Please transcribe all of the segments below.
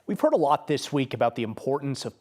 We've heard a lot this week about the importance of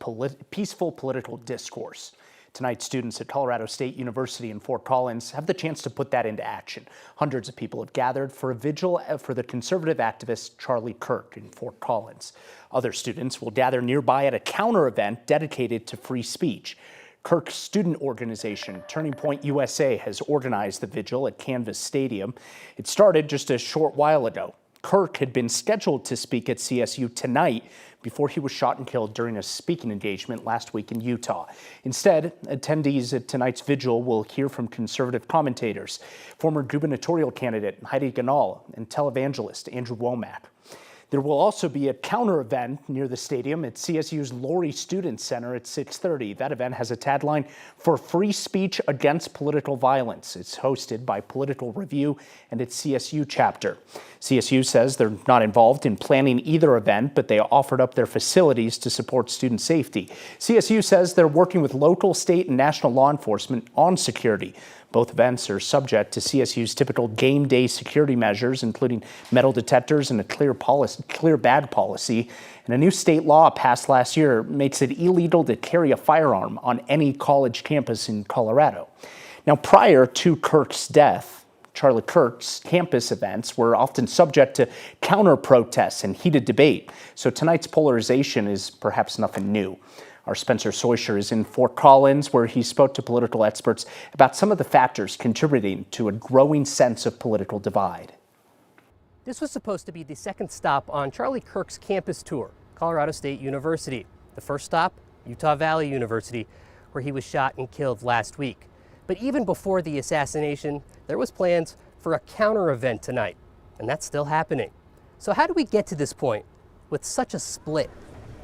peaceful political discourse. Tonight, students at Colorado State University in Fort Collins have the chance to put that into action. Hundreds of people have gathered for a vigil for the conservative activist Charlie Kirk in Fort Collins. Other students will gather nearby at a counter event dedicated to free speech. Kirk's student organization, Turning Point USA, has organized the vigil at Canvas Stadium. It started just a short while ago. Kirk had been scheduled to speak at CSU tonight before he was shot and killed during a speaking engagement last week in Utah. Instead, attendees at tonight's vigil will hear from conservative commentators, former gubernatorial candidate Heidi Ganahl, and televangelist Andrew Womack. There will also be a counter event near the stadium at CSU's Laurie Student Center at 6:30. That event has a tagline for free speech against political violence. It's hosted by Political Review and its CSU chapter. CSU says they're not involved in planning either event, but they offered up their facilities to support student safety. CSU says they're working with local, state, and national law enforcement on security. Both events are subject to CSU's typical game day security measures, including metal detectors and a clear bag policy. And a new state law passed last year makes it illegal to carry a firearm on any college campus in Colorado. Now, prior to Kirk's death, Charlie Kirk's campus events were often subject to counter-protests and heated debate. So tonight's polarization is perhaps nothing new. Our Spencer Soischer is in Fort Collins, where he spoke to political experts about some of the factors contributing to a growing sense of political divide. This was supposed to be the second stop on Charlie Kirk's campus tour, Colorado State University. The first stop, Utah Valley University, where he was shot and killed last week. But even before the assassination, there was plans for a counter event tonight, and that's still happening. So how do we get to this point with such a split?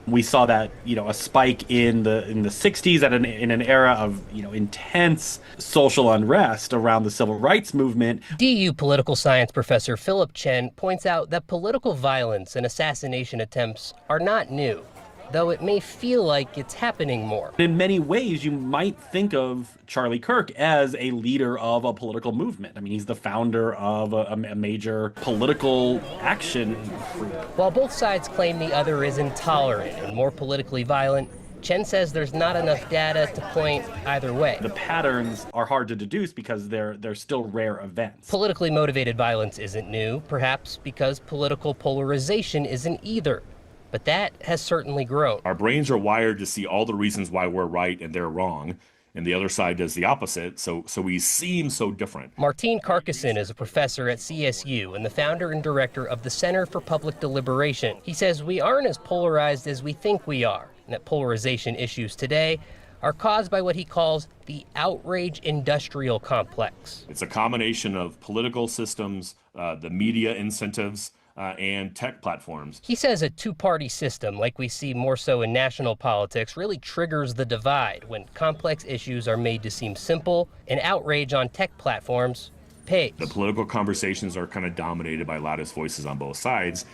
We saw that, a spike in the 60s in an era of, intense social unrest around the civil rights movement. DU political science professor Philip Chen points out that political violence and assassination attempts are not new, though it may feel like it's happening more. In many ways, you might think of Charlie Kirk as a leader of a political movement. I mean, he's the founder of a major political action group. While both sides claim the other is intolerant and more politically violent, Chen says there's not enough data to point either way. The patterns are hard to deduce because they're still rare events. Politically motivated violence isn't new, perhaps because political polarization isn't either. But that has certainly grown. Our brains are wired to see all the reasons why we're right and they're wrong, and the other side does the opposite, so we seem so different. Martine Carcassonne is a professor at CSU and the founder and director of the Center for Public Deliberation. He says we aren't as polarized as we think we are, and that polarization issues today are caused by what he calls the outrage industrial complex. It's a combination of political systems, the media incentives, and tech platforms. He says a two-party system, like we see more so in national politics, really triggers the divide when complex issues are made to seem simple, and outrage on tech platforms pays. The political conversations are kind of dominated by loudest voices on both sides,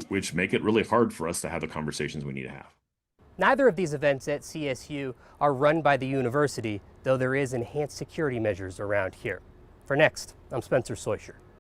which make it really hard for us to have the conversations we need to have. Neither of these events at CSU are run by the university, though there is enhanced security measures around here. For Next, I'm Spencer Soischer.